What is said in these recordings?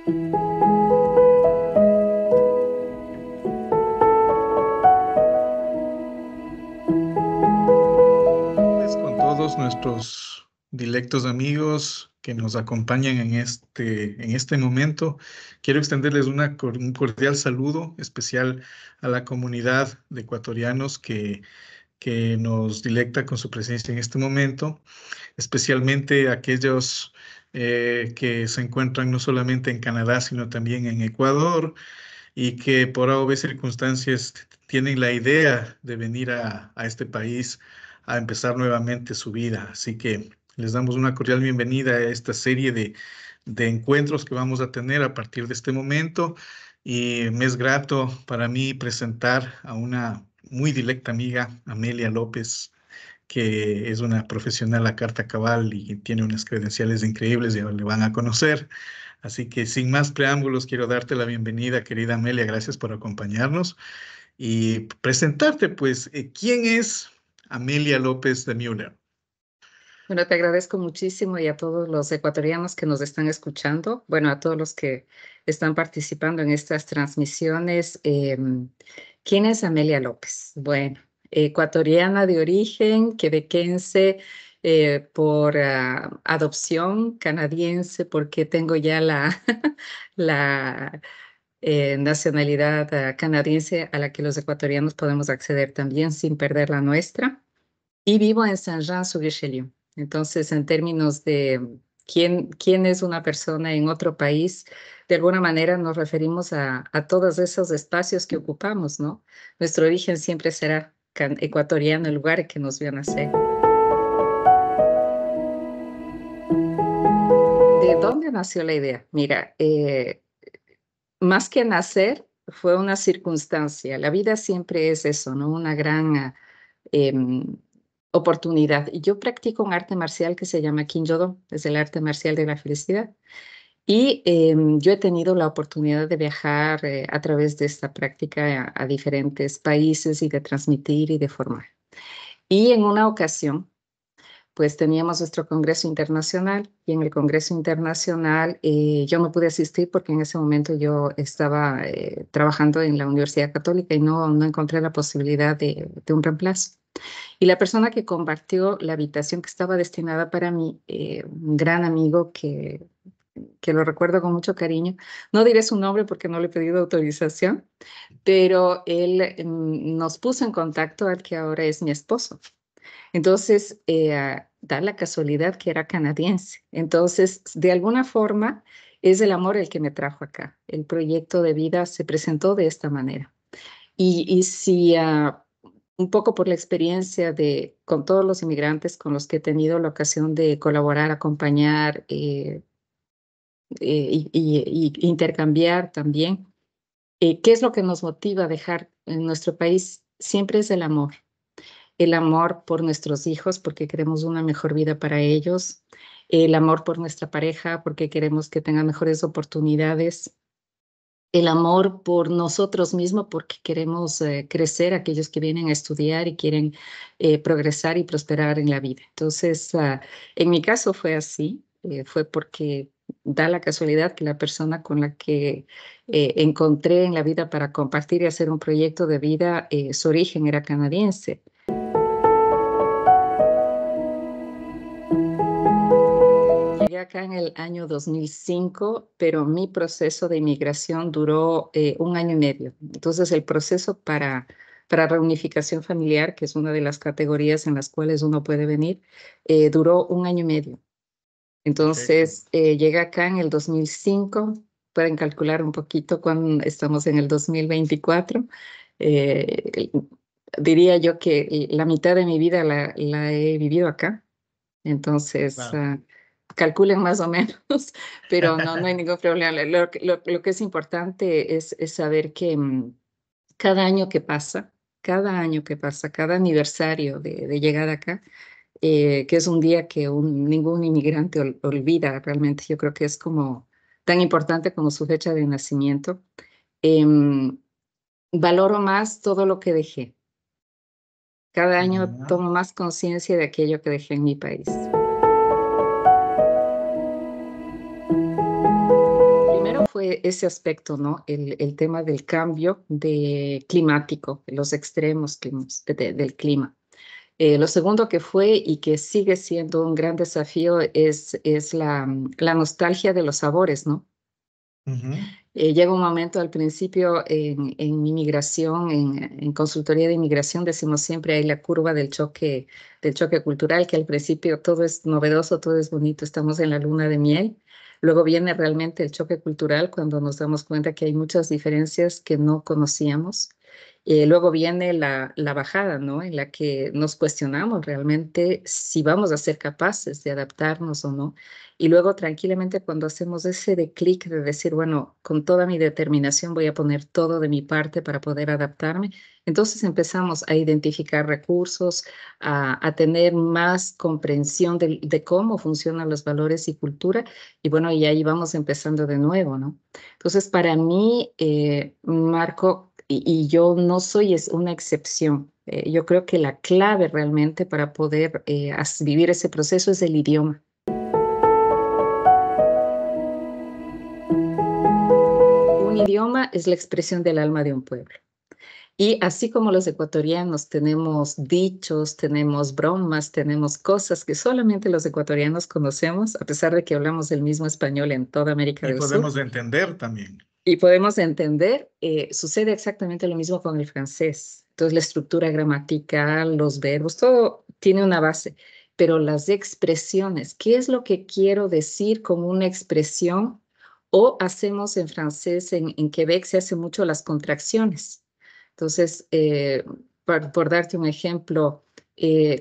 Con todos nuestros dilectos amigos que nos acompañan en este momento, quiero extenderles un cordial saludo especial a la comunidad de ecuatorianos que nos dilecta con su presencia en este momento, especialmente aquellos que se encuentran no solamente en Canadá, sino también en Ecuador y que por A o B circunstancias tienen la idea de venir a este país a empezar nuevamente su vida. Así que les damos una cordial bienvenida a esta serie de encuentros que vamos a tener a partir de este momento. Y me es grato para mí presentar a una muy directa amiga, Amelia López, que es una profesional a carta cabal y tiene unas credenciales increíbles, ya le van a conocer. Así que sin más preámbulos, quiero darte la bienvenida, querida Amelia, gracias por acompañarnos y presentarte, pues, ¿quién es Amelia López de Müller? Bueno, te agradezco muchísimo y a todos los ecuatorianos que nos están escuchando, bueno, a todos los que están participando en estas transmisiones. ¿Quién es Amelia López? Bueno, ecuatoriana de origen, quebequense por adopción, canadiense porque tengo ya la nacionalidad canadiense a la que los ecuatorianos podemos acceder también sin perder la nuestra. Y vivo en Saint-Jean-sur-Richelieu. Entonces, en términos de quién es una persona en otro país, de alguna manera nos referimos a todos esos espacios que ocupamos, ¿no? Nuestro origen siempre será ecuatoriano, el lugar que nos vio nacer. ¿De dónde nació la idea? Mira, más que nacer, fue una circunstancia. La vida siempre es eso, ¿no? Una gran em, oportunidad. Y yo practico un arte marcial que se llama Kinjodo, es el arte marcial de la felicidad. Y yo he tenido la oportunidad de viajar a través de esta práctica a diferentes países y de transmitir y de formar. Y en una ocasión, pues teníamos nuestro Congreso Internacional y en el Congreso Internacional yo no pude asistir porque en ese momento yo estaba trabajando en la Universidad Católica y no encontré la posibilidad de un reemplazo. Y la persona que compartió la habitación que estaba destinada para mí, un gran amigo que lo recuerdo con mucho cariño, no diré su nombre porque no le he pedido autorización, pero él nos puso en contacto al que ahora es mi esposo. Entonces, da la casualidad que era canadiense. Entonces, de alguna forma, es el amor el que me trajo acá. El proyecto de vida se presentó de esta manera. Y si un poco por la experiencia con todos los inmigrantes con los que he tenido la ocasión de colaborar, acompañar y intercambiar también, ¿qué es lo que nos motiva a dejar en nuestro país? Siempre es el amor por nuestros hijos porque queremos una mejor vida para ellos, el amor por nuestra pareja porque queremos que tengan mejores oportunidades, el amor por nosotros mismos porque queremos crecer, aquellos que vienen a estudiar y quieren progresar y prosperar en la vida. Entonces, en mi caso fue así, fue porque da la casualidad que la persona con la que encontré en la vida para compartir y hacer un proyecto de vida, su origen era canadiense. Llegué acá en el año 2005, pero mi proceso de inmigración duró un año y medio. Entonces, el proceso para reunificación familiar, que es una de las categorías en las cuales uno puede venir, duró un año y medio. Perfecto. Entonces, llegué acá en el 2005. Pueden calcular un poquito cuando estamos en el 2024. Eh, Diría yo que la mitad de mi vida la he vivido acá. Entonces, Claro. calculen más o menos, pero no hay ningún problema. Lo que es importante es saber que cada año que pasa, cada aniversario de llegada acá, que es un día que ningún inmigrante olvida realmente, yo creo que es como tan importante como su fecha de nacimiento. em, Valoro más todo lo que dejé. Cada año Ya. tomo más conciencia de aquello que dejé en mi país. Primero ese aspecto, ¿no? El tema del cambio climático, los extremos del clima. Lo segundo que fue y que sigue siendo un gran desafío es la nostalgia de los sabores, ¿no? Ujú. Llega un momento al principio en inmigración, en consultoría de inmigración, decimos siempre hay la curva del choque cultural, que al principio todo es novedoso, todo es bonito, estamos en la luna de miel. Luego viene realmente el choque cultural cuando nos damos cuenta que hay muchas diferencias que no conocíamos. Luego viene la bajada, ¿no? En la que nos cuestionamos realmente si vamos a ser capaces de adaptarnos o no. Y luego tranquilamente cuando hacemos ese de clic de decir, bueno, con toda mi determinación voy a poner todo de mi parte para poder adaptarme, entonces empezamos a identificar recursos, a tener más comprensión de cómo funcionan los valores y cultura, y bueno, y ahí vamos empezando de nuevo, ¿no? Entonces, para mí, Marco, y yo no soy es una excepción. Yo creo que la clave realmente para poder vivir ese proceso es el idioma. Un idioma es la expresión del alma de un pueblo. Y así como los ecuatorianos tenemos dichos, tenemos bromas, tenemos cosas que solamente los ecuatorianos conocemos, a pesar de que hablamos el mismo español en toda América Y del Sur, podemos entender también. y podemos entender, sucede exactamente lo mismo con el francés. Entonces, la estructura gramatical, los verbos, todo tiene una base, pero las expresiones, ¿qué es lo que quiero decir con una expresión? O hacemos en francés, en Quebec se hace mucho las contracciones. Entonces, por darte un ejemplo,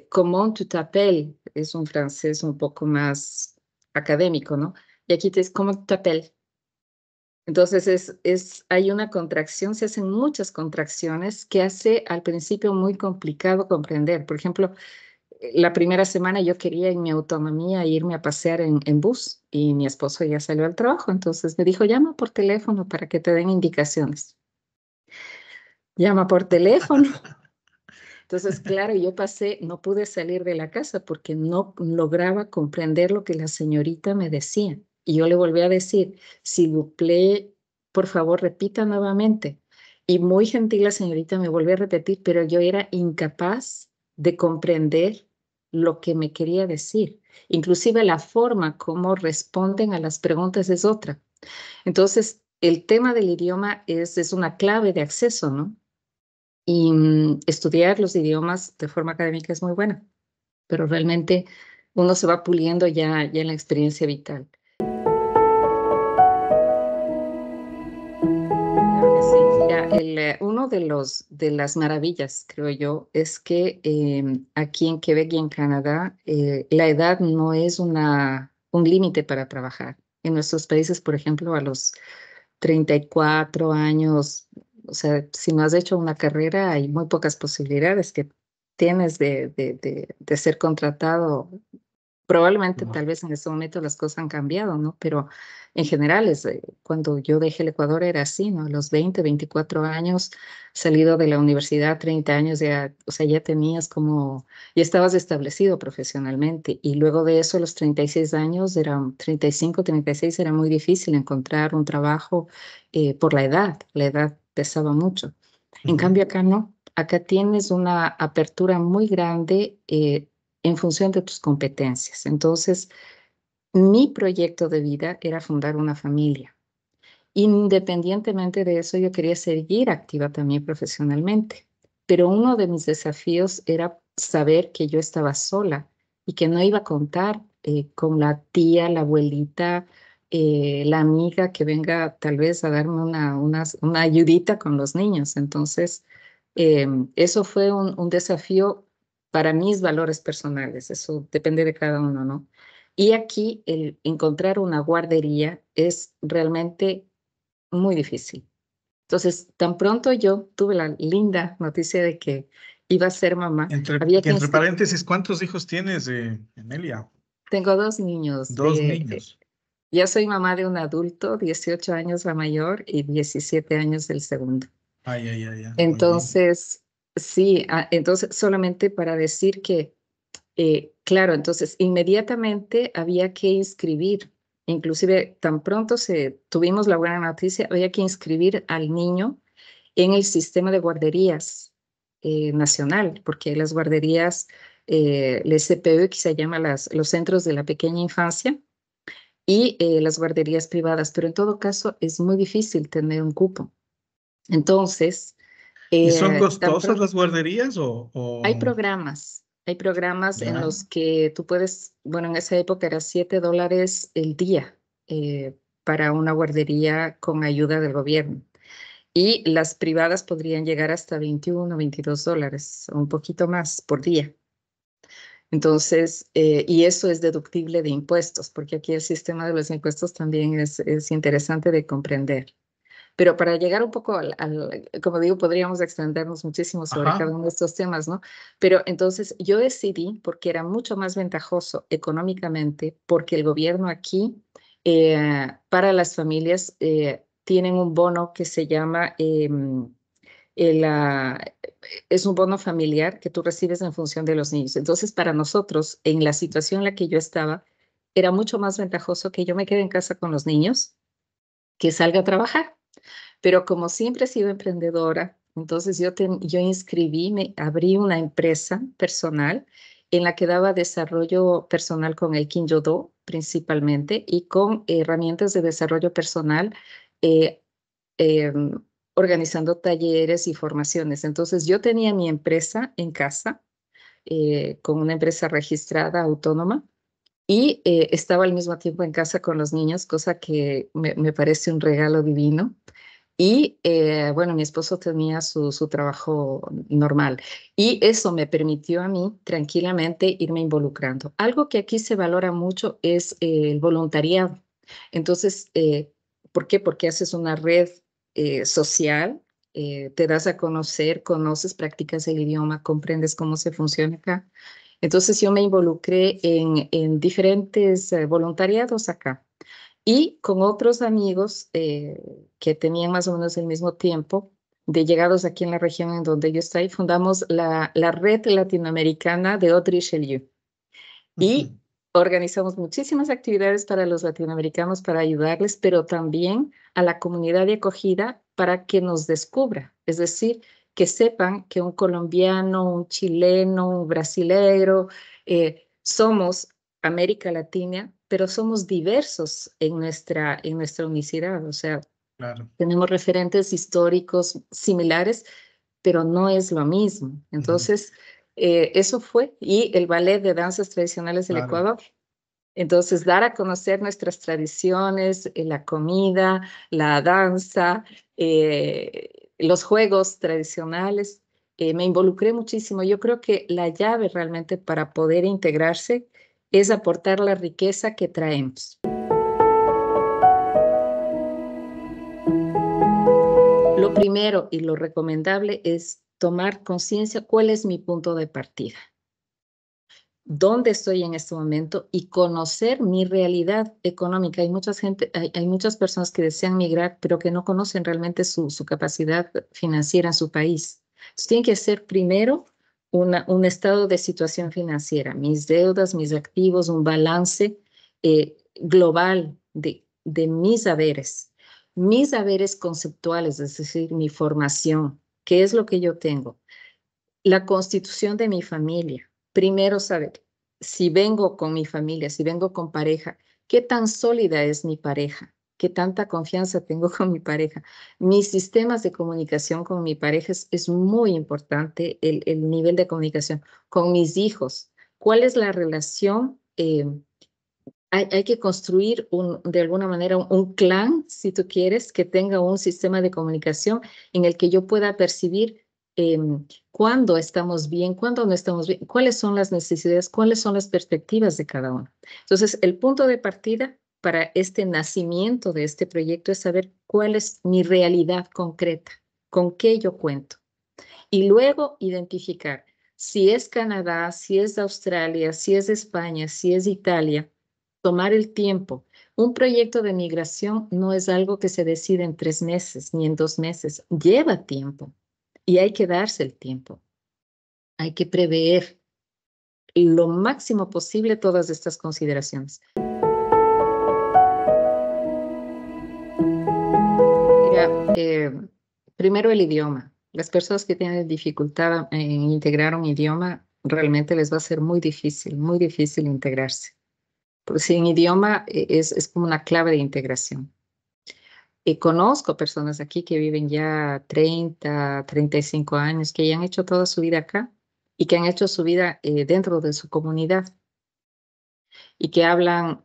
comment tu t'appelles es un francés un poco más académico, ¿no? Y aquí te es comment tu t'appelles. Entonces, hay una contracción, se hacen muchas contracciones que hace al principio muy complicado comprender. Por ejemplo, la primera semana yo quería en mi autonomía irme a pasear en bus y mi esposo ya salió al trabajo, entonces me dijo, llama por teléfono para que te den indicaciones. Llama por teléfono. Entonces, claro, yo pasé, no pude salir de la casa porque no lograba comprender lo que la señorita me decía. Y yo le volví a decir, s'il vous plaît, por favor, repita nuevamente. Y muy gentil la señorita me volvió a repetir, pero yo era incapaz de comprender lo que me quería decir. Inclusive la forma como responden a las preguntas es otra. Entonces, el tema del idioma es una clave de acceso, ¿no? Y estudiar los idiomas de forma académica es muy buena, pero realmente uno se va puliendo ya en la experiencia vital. Claro que sí. Mira, uno de las maravillas, creo yo, es que aquí en Quebec y en Canadá, la edad no es un límite para trabajar. En nuestros países, por ejemplo, a los 34 años, o sea, si no has hecho una carrera, hay muy pocas posibilidades que tienes de ser contratado. Probablemente tal vez en este momento las cosas han cambiado, ¿no? Pero en general, cuando yo dejé el Ecuador era así, ¿no? A los 20, 24 años, salido de la universidad, 30 años, ya, o sea, ya estabas establecido profesionalmente. Y luego de eso, a los 36 años, 35, 36, era muy difícil encontrar un trabajo por la edad pesaba mucho. En Ujú. cambio, acá no. Acá tienes una apertura muy grande en función de tus competencias. Entonces, mi proyecto de vida era fundar una familia. Independientemente de eso, yo quería seguir activa también profesionalmente, pero uno de mis desafíos era saber que yo estaba sola y que no iba a contar con la tía, la abuelita, la amiga que venga tal vez a darme una ayudita con los niños. Entonces, eso fue un desafío para mis valores personales. Eso depende de cada uno, ¿no? Y aquí el encontrar una guardería es realmente muy difícil. Entonces, tan pronto yo tuve la linda noticia de que iba a ser mamá, había que Entre paréntesis, ¿cuántos hijos tienes, Emilia? tengo dos niños. Dos niños. Ya soy mamá de un adulto, 18 años la mayor y 17 años el segundo. Ay, ay, ay, ay, muy bien. Entonces, sí, entonces solamente para decir que, claro, entonces inmediatamente había que inscribir Inclusive, tan pronto tuvimos la buena noticia, había que inscribir al niño en el sistema de guarderías nacional, porque las guarderías, les CPE, que se llama los centros de la pequeña infancia, y las guarderías privadas, pero en todo caso es muy difícil tener un cupo. Entonces, ¿Y son tan costosas pronto las guarderías hay programas en ya? los que tú puedes, bueno, en esa época era $7 el día para una guardería con ayuda del gobierno. Y las privadas podrían llegar hasta 21, $22, un poquito más por día. Entonces, y eso es deductible de impuestos, porque aquí el sistema de los impuestos también es interesante de comprender. Pero para llegar un poco como digo, podríamos extendernos muchísimo sobre cada Ajá. uno de estos temas, ¿no? Pero entonces yo decidí, porque era mucho más ventajoso económicamente, porque el gobierno aquí, para las familias, tienen un bono que se llama, el, ah, es un bono familiar que tú recibes en función de los niños. Entonces, para nosotros, en la situación en la que yo estaba, era mucho más ventajoso que yo me quede en casa con los niños, que salga a trabajar. Pero como siempre he sido emprendedora, entonces yo inscribí, me abrí una empresa personal en la que daba desarrollo personal con el Kinjo-Do principalmente y con herramientas de desarrollo personal, eh, em, organizando talleres y formaciones. Entonces yo tenía mi empresa en casa, con una empresa registrada autónoma. Y estaba al mismo tiempo en casa con los niños, cosa que me parece un regalo divino. Y bueno, mi esposo tenía su trabajo normal y eso me permitió a mí tranquilamente irme involucrando. Algo que aquí se valora mucho es el voluntariado. Entonces, ¿por qué? Porque haces una red social, te das a conocer, conoces, practicas el idioma, comprendes cómo se funciona acá. Entonces yo me involucré en diferentes voluntariados acá. Y con otros amigos que tenían más o menos el mismo tiempo de llegados aquí en la región en donde yo estoy, fundamos la Red Latinoamericana de Audre Richelieu Ujú. y organizamos muchísimas actividades para los latinoamericanos para ayudarles, pero también a la comunidad de acogida para que nos descubra, es decir, que sepan que un colombiano, un chileno, un brasilero, somos América Latina, pero somos diversos en nuestra unicidad, o sea, Claro. tenemos referentes históricos similares, pero no es lo mismo. Ujú. Entonces, eso fue, y el ballet de danzas tradicionales del Claro. Ecuador. Entonces, dar a conocer nuestras tradiciones, la comida, la danza, los juegos tradicionales. Me involucré muchísimo. Yo creo que la llave realmente para poder integrarse es aportar la riqueza que traemos. Lo primero y lo recomendable es tomar conciencia cuál es mi punto de partida, dónde estoy en este momento y conocer mi realidad económica. Hay muchas personas que desean migrar, pero que no conocen realmente su capacidad financiera en su país. Entonces, tienen que hacer primero un estado de situación financiera, mis deudas, mis activos, un balance global de mis haberes conceptuales, es decir, mi formación, qué es lo que yo tengo, la constitución de mi familia. Primero saber si vengo con mi familia, si vengo con pareja, qué tan sólida es mi pareja, qué tanta confianza tengo con mi pareja. Mis sistemas de comunicación con mi pareja es muy importante, el nivel de comunicación con mis hijos. ¿Cuál es la relación? Hay que construir de alguna manera un clan, si tú quieres, que tenga un sistema de comunicación en el que yo pueda percibir cuándo estamos bien, cuándo no estamos bien, cuáles son las necesidades, cuáles son las perspectivas de cada uno. Entonces, el punto de partida para este nacimiento de este proyecto es saber cuál es mi realidad concreta, con qué yo cuento. Y luego identificar si es Canadá, si es Australia, si es España, si es Italia, tomar el tiempo. Un proyecto de migración no es algo que se decide en 3 meses ni en 2 meses, lleva tiempo y hay que darse el tiempo. Hay que prever lo máximo posible todas estas consideraciones. Primero el idioma. Las personas que tienen dificultad en integrar un idioma, realmente les va a ser muy difícil integrarse. Porque sin idioma es como una clave de integración. Y conozco personas aquí que viven ya 35 años, que ya han hecho toda su vida acá y que han hecho su vida dentro de su comunidad y que hablan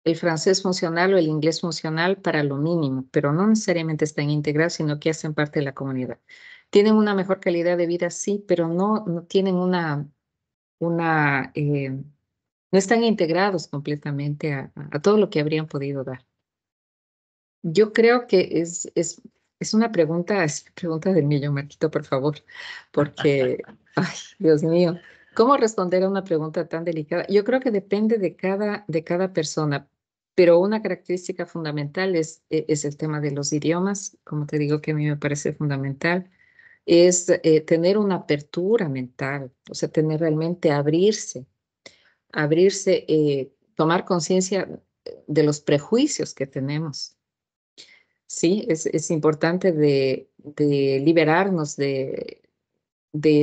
el francés funcional o el inglés funcional para lo mínimo, pero no necesariamente están integrados, sino que hacen parte de la comunidad. Tienen una mejor calidad de vida, sí, pero no tienen no están integrados completamente a todo lo que habrían podido dar. Yo creo que es una pregunta, es pregunta del millón, Marquito, por favor, porque, ay, Dios mío, ¿cómo responder a una pregunta tan delicada? Yo creo que depende de cada persona, pero una característica fundamental es el tema de los idiomas, como te digo que a mí me parece fundamental, es tener una apertura mental, o sea, tener realmente abrirse, tomar conciencia de los prejuicios que tenemos. Sí, es importante de liberarnos de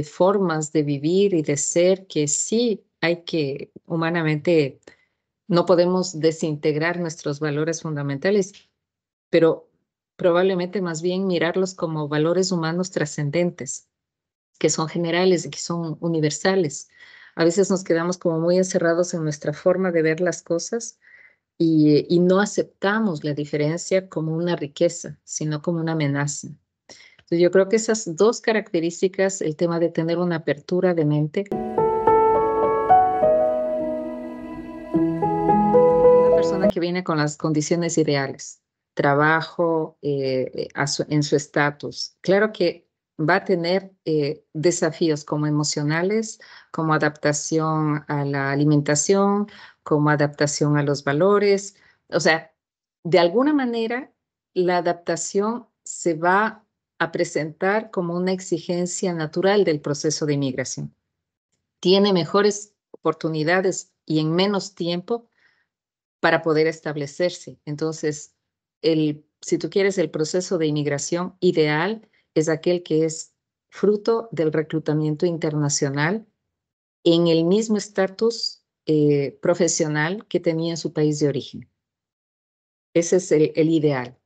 formas de vivir y de ser que sí hay que humanamente, no podemos desintegrar nuestros valores fundamentales, pero probablemente más bien mirarlos como valores humanos trascendentes, que son generales y que son universales. A veces nos quedamos como muy encerrados en nuestra forma de ver las cosas y no aceptamos la diferencia como una riqueza, sino como una amenaza. Entonces, yo creo que esas dos características, el tema de tener una apertura de mente, una persona que viene con las condiciones ideales, trabajo en su estatus, claro que va a tener desafíos como emocionales, como adaptación a la alimentación, como adaptación a los valores. O sea, de alguna manera, la adaptación se va a presentar como una exigencia natural del proceso de inmigración. Tiene mejores oportunidades y en menos tiempo para poder establecerse. Entonces, si tú quieres, el proceso de inmigración ideal es aquel que es fruto del reclutamiento internacional en el mismo estatus profesional que tenía en su país de origen. Ese es el ideal.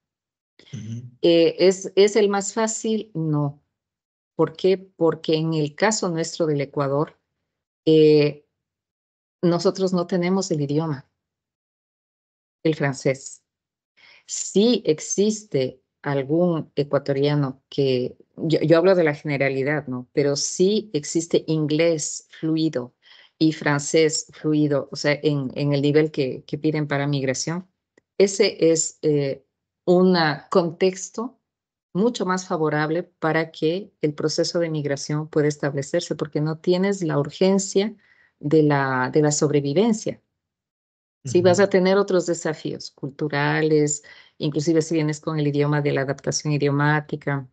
Ujú. ¿Es el más fácil? No. ¿Por qué? Porque en el caso nuestro del Ecuador, eh, nosotros no tenemos el idioma, el francés. Sí existe algún ecuatoriano yo hablo de la generalidad, ¿no? Pero sí existe inglés fluido y francés fluido, o sea, en el nivel que piden para migración. Ese es un contexto mucho más favorable para que el proceso de migración pueda establecerse, porque no tienes la urgencia de la sobrevivencia. Sí, vas a Ujú. tener otros desafíos culturales, inclusive si vienes con el idioma de la adaptación idiomática.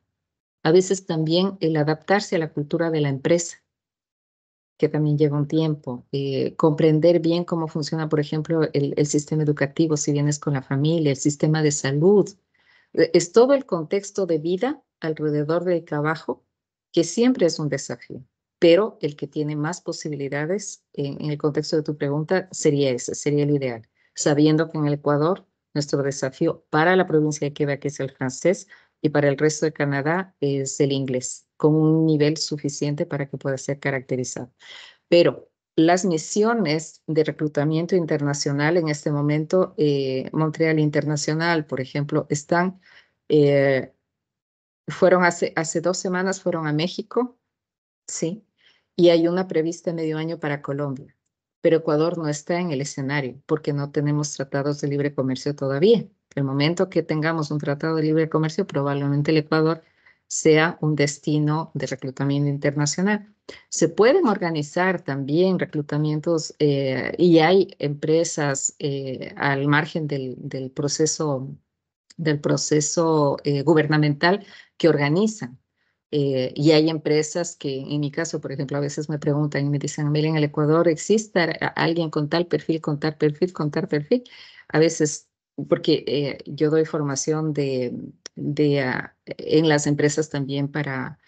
A veces también el adaptarse a la cultura de la empresa, que también lleva un tiempo. Comprender bien cómo funciona, por ejemplo, el sistema educativo, si vienes con la familia, el sistema de salud. Es todo el contexto de vida alrededor del trabajo, que siempre es un desafío. Pero el que tiene más posibilidades en el contexto de tu pregunta sería ese, sería el ideal. Sabiendo que en el Ecuador nuestro desafío para la provincia de Quebec es el francés y para el resto de Canadá es el inglés, con un nivel suficiente para que pueda ser caracterizado. Pero las misiones de reclutamiento internacional en este momento, Montreal Internacional, por ejemplo, eh, fueron hace 2 semanas, fueron a México, sí, y hay una prevista medio año para Colombia. Pero Ecuador no está en el escenario porque no tenemos tratados de libre comercio todavía. El momento que tengamos un tratado de libre comercio, probablemente el Ecuador sea un destino de reclutamiento internacional. Se pueden organizar también reclutamientos y hay empresas al margen del proceso gubernamental que organizan. Y hay empresas que, en mi caso, por ejemplo, a veces me preguntan y me dicen, Amelia, en el Ecuador existe alguien con tal perfil, con tal perfil, con tal perfil. A veces, porque yo doy formación en las empresas también para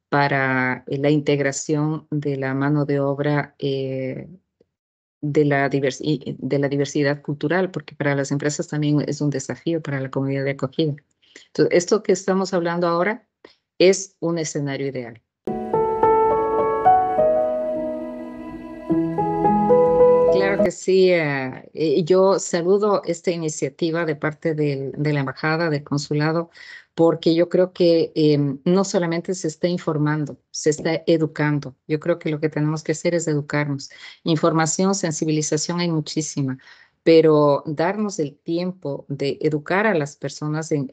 la integración de la mano de obra de la diversidad cultural, porque para las empresas también es un desafío para la comunidad de acogida. Entonces, esto que estamos hablando ahora es un escenario ideal. Claro que sí. Yo saludo esta iniciativa de parte de la embajada, del consulado, porque yo creo que no solamente se está informando, se está educando. Yo creo que lo que tenemos que hacer es educarnos. Información, sensibilización hay muchísima, pero darnos el tiempo de educar a las personas en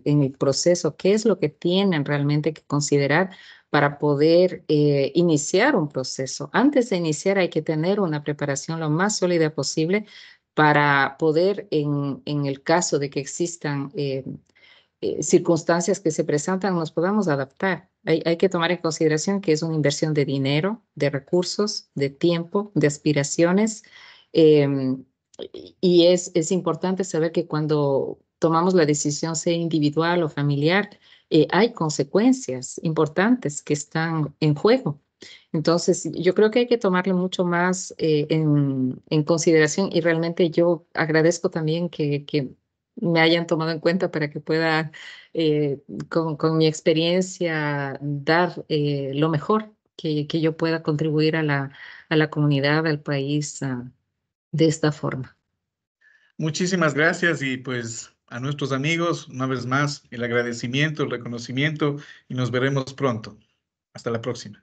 el proceso, qué es lo que tienen realmente que considerar para poder iniciar un proceso. Antes de iniciar hay que tener una preparación lo más sólida posible para poder, en el caso de que existan circunstancias que se presentan, nos podamos adaptar. Hay que tomar en consideración que es una inversión de dinero, de recursos, de tiempo, de aspiraciones. em, y es importante saber que cuando tomamos la decisión, sea individual o familiar, hay consecuencias importantes que están en juego. Entonces, yo creo que hay que tomarlo mucho más en consideración y realmente yo agradezco también que me hayan tomado en cuenta para que pueda, eh, con mi experiencia, dar lo mejor que yo pueda contribuir a la comunidad, al país, de esta forma. Muchísimas gracias y pues a nuestros amigos, una vez más, el agradecimiento, el reconocimiento y nos veremos pronto. Hasta la próxima.